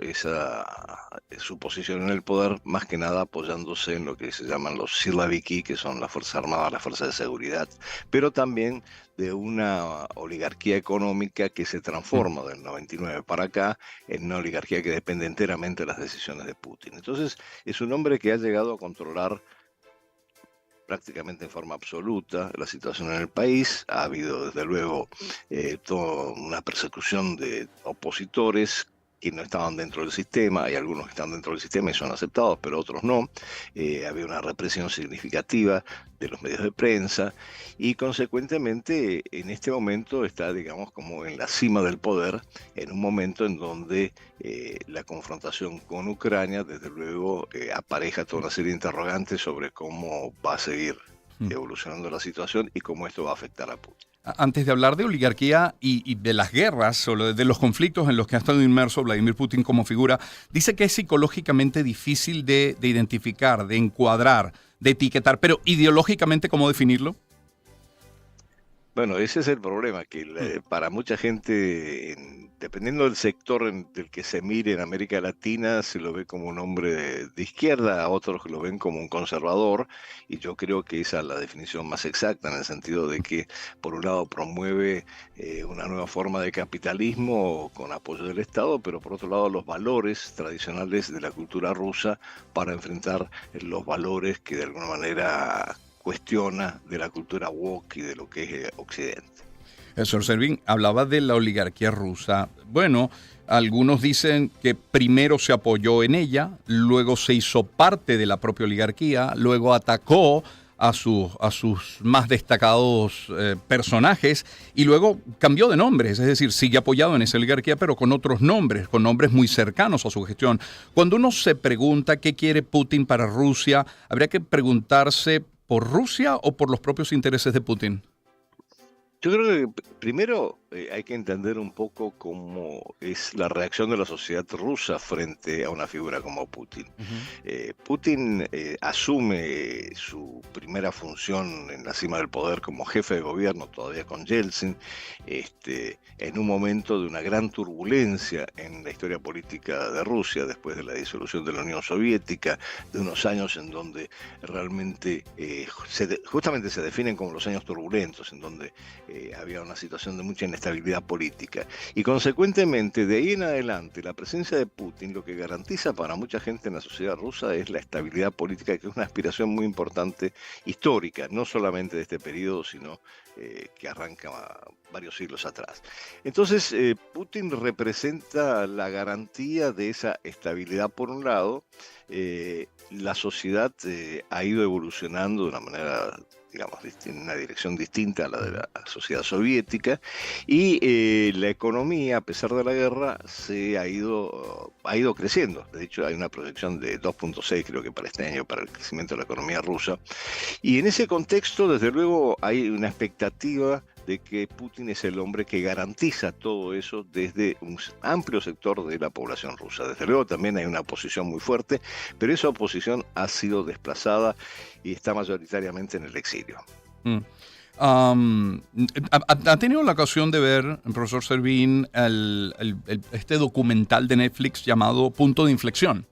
su posición en el poder, más que nada apoyándose en lo que se llaman los Silaviki, que son las Fuerzas Armadas, las Fuerzas de Seguridad, pero también de una oligarquía económica que se transforma del 99 para acá en una oligarquía que depende enteramente de las decisiones de Putin. Entonces, es un hombre que ha llegado a controlar prácticamente en forma absoluta la situación en el país. Ha habido, desde luego, toda una persecución de opositores que no estaban dentro del sistema. Hay algunos que están dentro del sistema y son aceptados, pero otros no. Había una represión significativa de los medios de prensa y, consecuentemente, en este momento está, digamos, como en la cima del poder, en un momento en donde la confrontación con Ucrania, desde luego, apareja toda una serie de interrogantes sobre cómo va a seguir evolucionando la situación y cómo esto va a afectar a Putin. Antes de hablar de oligarquía y de las guerras o de los conflictos en los que ha estado inmerso Vladimir Putin como figura, dice que es psicológicamente difícil de identificar, de encuadrar, de etiquetar, pero ideológicamente, ¿cómo definirlo? Bueno, ese es el problema, que para mucha gente, dependiendo del sector del que se mire en América Latina, se lo ve como un hombre de izquierda, a otros lo ven como un conservador, y yo creo que esa es la definición más exacta, en el sentido de que, por un lado, promueve una nueva forma de capitalismo con apoyo del Estado, pero por otro lado, los valores tradicionales de la cultura rusa para enfrentar los valores que de alguna manera cuestiona de la cultura woke y de lo que es Occidente. El señor Servin hablaba de la oligarquía rusa. Bueno, algunos dicen que primero se apoyó en ella, luego se hizo parte de la propia oligarquía, luego atacó a sus más destacados personajes y luego cambió de nombres, es decir, sigue apoyado en esa oligarquía pero con otros nombres, con nombres muy cercanos a su gestión. Cuando uno se pregunta qué quiere Putin para Rusia, habría que preguntarse ¿por Rusia o por los propios intereses de Putin? Yo creo que primero hay que entender un poco cómo es la reacción de la sociedad rusa frente a una figura como Putin. Putin asume su primera función en la cima del poder como jefe de gobierno, todavía con Yeltsin, en un momento de una gran turbulencia en la historia política de Rusia, después de la disolución de la Unión Soviética, de unos años en donde realmente justamente se definen como los años turbulentos, en donde había una situación de mucha inestabilidad política. Y consecuentemente, de ahí en adelante, la presencia de Putin lo que garantiza para mucha gente en la sociedad rusa es la estabilidad política, que es una aspiración muy importante histórica, no solamente de este periodo, sino que arranca varios siglos atrás. Entonces, Putin representa la garantía de esa estabilidad por un lado. La sociedad ha ido evolucionando de una manera, digamos, en una dirección distinta a la de la sociedad soviética, y la economía, a pesar de la guerra, ha ido creciendo. De hecho, hay una proyección de 2.6, creo que para este año, para el crecimiento de la economía rusa. Y en ese contexto, desde luego, hay una expectativa de que Putin es el hombre que garantiza todo eso desde un amplio sector de la población rusa. Desde luego también hay una oposición muy fuerte, pero esa oposición ha sido desplazada y está mayoritariamente en el exilio. ¿Ha tenido la ocasión de ver, profesor Servin, este documental de Netflix llamado Punto de Inflexión?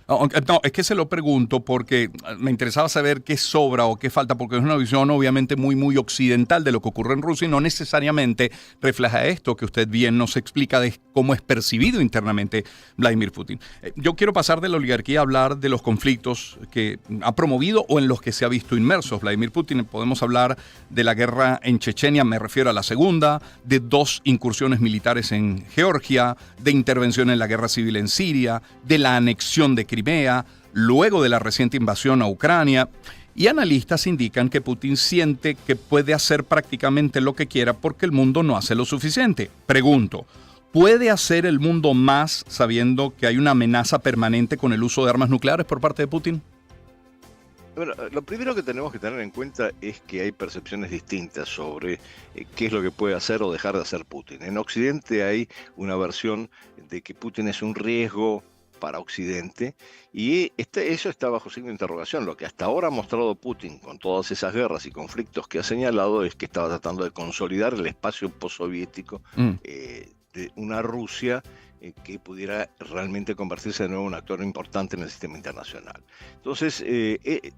No, es que se lo pregunto porque me interesaba saber qué sobra o qué falta, porque es una visión obviamente muy, muy occidental de lo que ocurre en Rusia y no necesariamente refleja esto que usted bien nos explica de cómo es percibido internamente Vladimir Putin. Yo quiero pasar de la oligarquía a hablar de los conflictos que ha promovido o en los que se ha visto inmersos Vladimir Putin. Podemos hablar de la guerra en Chechenia, me refiero a la segunda, de 2 incursiones militares en Georgia, de intervención en la guerra civil en Siria, de la anexión de Crimea, luego de la reciente invasión a Ucrania. Y analistas indican que Putin siente que puede hacer prácticamente lo que quiera porque el mundo no hace lo suficiente. Pregunto, ¿puede hacer el mundo más sabiendo que hay una amenaza permanente con el uso de armas nucleares por parte de Putin? Bueno, lo primero que tenemos que tener en cuenta es que hay percepciones distintas sobre qué es lo que puede hacer o dejar de hacer Putin. En Occidente hay una versión de que Putin es un riesgo para Occidente y eso está bajo signo de interrogación. Lo que hasta ahora ha mostrado Putin con todas esas guerras y conflictos que ha señalado es que estaba tratando de consolidar el espacio postsoviético de una Rusia que pudiera realmente convertirse de nuevo en un actor importante en el sistema internacional. Entonces,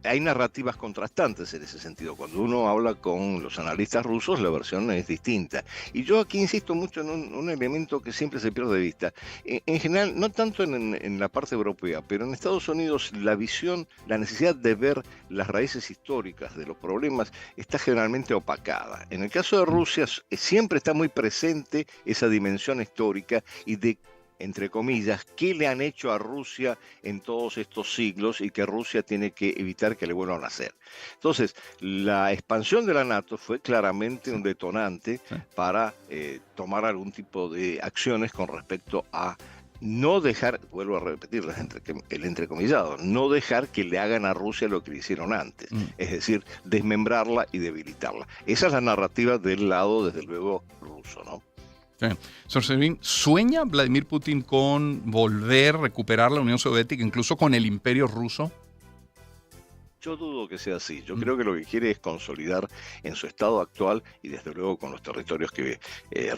hay narrativas contrastantes en ese sentido. Cuando uno habla con los analistas rusos, la versión es distinta. Y yo aquí insisto mucho en un elemento que siempre se pierde de vista. En general, no tanto en la parte europea, pero en Estados Unidos la visión, la necesidad de ver las raíces históricas de los problemas está generalmente opacada. En el caso de Rusia, siempre está muy presente esa dimensión histórica y de, entre comillas, qué le han hecho a Rusia en todos estos siglos y que Rusia tiene que evitar que le vuelvan a hacer. Entonces, la expansión de la NATO fue claramente un detonante para tomar algún tipo de acciones con respecto a no dejar, vuelvo a repetir el entrecomillado, no dejar que le hagan a Rusia lo que le hicieron antes, es decir, desmembrarla y debilitarla. Esa es la narrativa del lado, desde luego, ruso, ¿no? Sí. Señor Servín, ¿sueña Vladimir Putin con volver a recuperar la Unión Soviética, incluso con el Imperio Ruso? Yo dudo que sea así. Yo creo que lo que quiere es consolidar en su estado actual y desde luego con los territorios que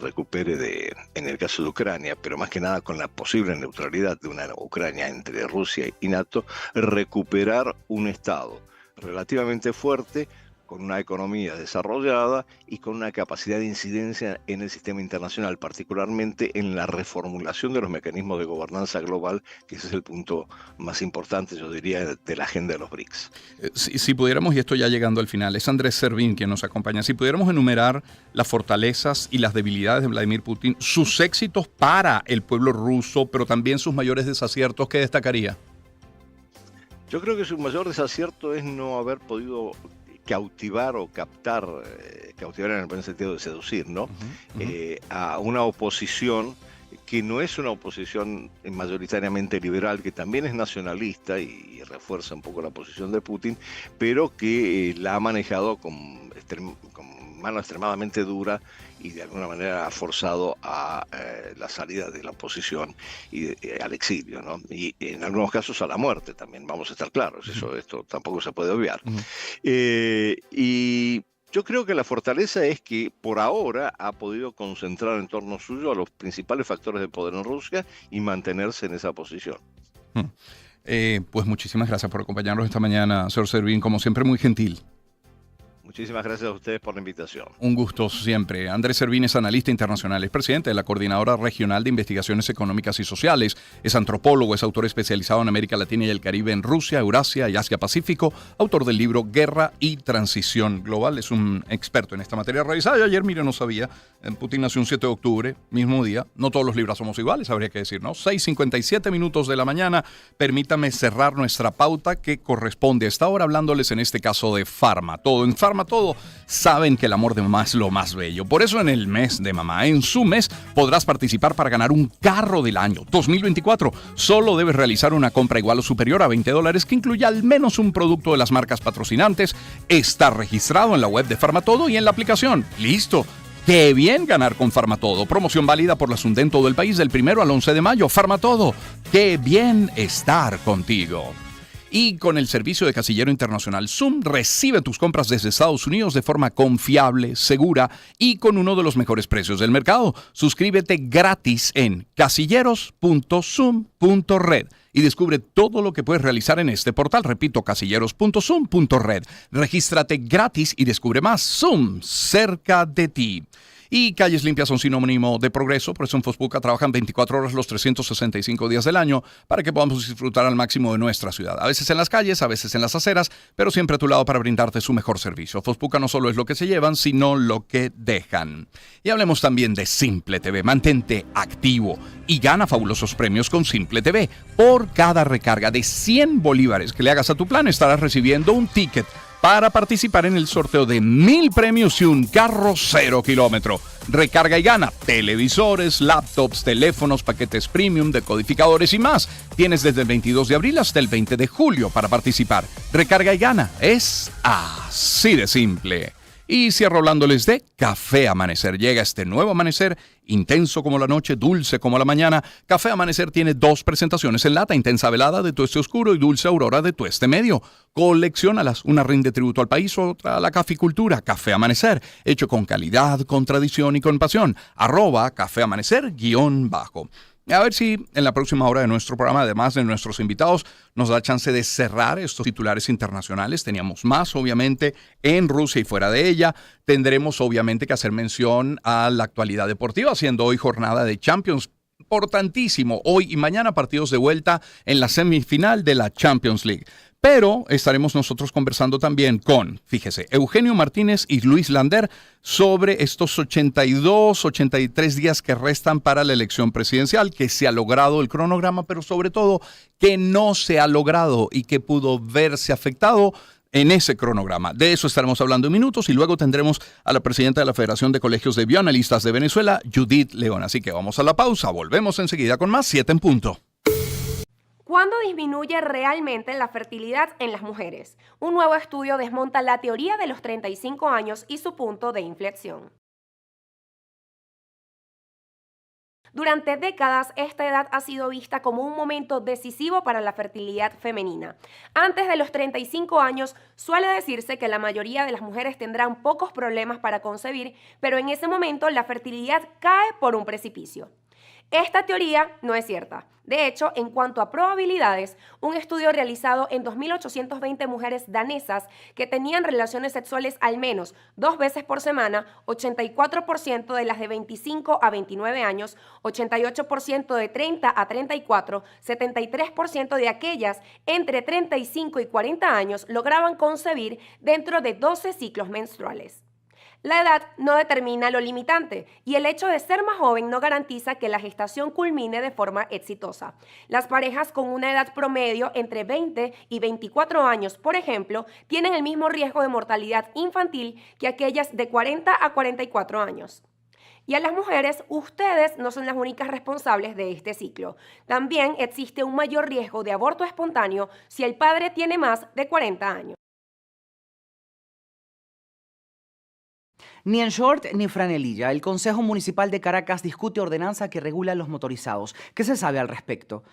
recupere en el caso de Ucrania, pero más que nada con la posible neutralidad de una Ucrania entre Rusia y NATO, recuperar un estado relativamente fuerte, con una economía desarrollada y con una capacidad de incidencia en el sistema internacional, particularmente en la reformulación de los mecanismos de gobernanza global, que ese es el punto más importante, yo diría, de la agenda de los BRICS. Si pudiéramos, y esto ya llegando al final, es Andrés Servín quien nos acompaña, si pudiéramos enumerar las fortalezas y las debilidades de Vladimir Putin, sus éxitos para el pueblo ruso, pero también sus mayores desaciertos, ¿qué destacaría? Yo creo que su mayor desacierto es no haber podido cautivar o captar, cautivar en el buen sentido de seducir, ¿no? A una oposición que no es una oposición mayoritariamente liberal, que también es nacionalista y refuerza un poco la posición de Putin, pero que la ha manejado con mano extremadamente dura y de alguna manera ha forzado a la salida de la oposición y al exilio, ¿no? Y en algunos casos a la muerte también, vamos a estar claros, esto tampoco se puede obviar. Y yo creo que la fortaleza es que por ahora ha podido concentrar en torno suyo a los principales factores de poder en Rusia y mantenerse en esa posición. Pues muchísimas gracias por acompañarnos esta mañana, señor Servín, como siempre muy gentil. Muchísimas gracias a ustedes por la invitación. Un gusto siempre. Andrés Servín es analista internacional, es presidente de la Coordinadora Regional de Investigaciones Económicas y Sociales, es antropólogo, es autor especializado en América Latina y el Caribe, en Rusia, Eurasia y Asia-Pacífico, autor del libro Guerra y Transición Global. Es un experto en esta materia revisada. Ayer, mire, no sabía, Putin nació un 7 de octubre, mismo día. No todos los libros somos iguales, habría que decir, ¿no? 6:57 minutos de la mañana. Permítame cerrar nuestra pauta que corresponde a esta hora, hablándoles en este caso de Farmatodo. En Farmatodo saben que el amor de mamá es lo más bello. Por eso en el mes de mamá, en su mes, podrás participar para ganar un carro del año 2024. Solo debes realizar una compra igual o superior a $20 que incluya al menos un producto de las marcas patrocinantes. Está registrado en la web de Farmatodo y en la aplicación. ¡Listo! ¡Qué bien ganar con Farmatodo! Promoción válida por la Sunde en todo el país del 1 al 11 de mayo. Farmatodo, ¡qué bien estar contigo! Y con el servicio de casillero internacional Zoom, recibe tus compras desde Estados Unidos de forma confiable, segura y con uno de los mejores precios del mercado. Suscríbete gratis en casilleros.zoom.red y descubre todo lo que puedes realizar en este portal. Repito, casilleros.zoom.red. Regístrate gratis y descubre más. Zoom, cerca de ti. Y calles limpias son sinónimo de progreso, por eso en Fosbuca trabajan 24 horas los 365 días del año para que podamos disfrutar al máximo de nuestra ciudad. A veces en las calles, a veces en las aceras, pero siempre a tu lado para brindarte su mejor servicio. Fosbuca no solo es lo que se llevan, sino lo que dejan. Y hablemos también de Simple TV. Mantente activo y gana fabulosos premios con Simple TV. Por cada recarga de 100 bolívares que le hagas a tu plan, estarás recibiendo un ticket para participar en el sorteo de 1,000 premios y un carro 0 kilómetro. Recarga y gana televisores, laptops, teléfonos, paquetes premium, decodificadores y más. Tienes desde el 22 de abril hasta el 20 de julio para participar. Recarga y gana. Es así de simple. Y cierro hablándoles de Café Amanecer. Llega este nuevo amanecer, intenso como la noche, dulce como la mañana. Café Amanecer tiene 2 presentaciones en lata: intensa velada de tueste oscuro y dulce aurora de tueste medio. Colecciónalas, una rinde tributo al país, otra a la caficultura. Café Amanecer, hecho con calidad, con tradición y con pasión. @Café Amanecer _. A ver si en la próxima hora de nuestro programa, además de nuestros invitados, nos da chance de cerrar estos titulares internacionales. Teníamos más, obviamente, en Rusia y fuera de ella. Tendremos, obviamente, que hacer mención a la actualidad deportiva, siendo hoy jornada de Champions. Importantísimo, hoy y mañana partidos de vuelta en la semifinal de la Champions League. Pero estaremos nosotros conversando también con, fíjese, Eugenio Martínez y Luis Lander sobre estos 82, 83 días que restan para la elección presidencial, que se ha logrado el cronograma, pero sobre todo que no se ha logrado y que pudo verse afectado en ese cronograma. De eso estaremos hablando en minutos y luego tendremos a la presidenta de la Federación de Colegios de Bioanalistas de Venezuela, Judith León. Así que vamos a la pausa, volvemos enseguida con más 7 en punto. ¿Cuándo disminuye realmente la fertilidad en las mujeres? Un nuevo estudio desmonta la teoría de los 35 años y su punto de inflexión. Durante décadas, esta edad ha sido vista como un momento decisivo para la fertilidad femenina. Antes de los 35 años, suele decirse que la mayoría de las mujeres tendrán pocos problemas para concebir, pero en ese momento la fertilidad cae por un precipicio. Esta teoría no es cierta. De hecho, en cuanto a probabilidades, un estudio realizado en 2.820 mujeres danesas que tenían relaciones sexuales al menos 2 veces por semana, 84% de las de 25 a 29 años, 88% de 30 a 34, 73% de aquellas entre 35 y 40 años lograban concebir dentro de 12 ciclos menstruales. La edad no determina lo limitante y el hecho de ser más joven no garantiza que la gestación culmine de forma exitosa. Las parejas con una edad promedio entre 20 y 24 años, por ejemplo, tienen el mismo riesgo de mortalidad infantil que aquellas de 40 a 44 años. Y a las mujeres, ustedes no son las únicas responsables de este ciclo. También existe un mayor riesgo de aborto espontáneo si el padre tiene más de 40 años. Ni en short ni franelilla. El Consejo Municipal de Caracas discute ordenanza que regula los motorizados. ¿Qué se sabe al respecto?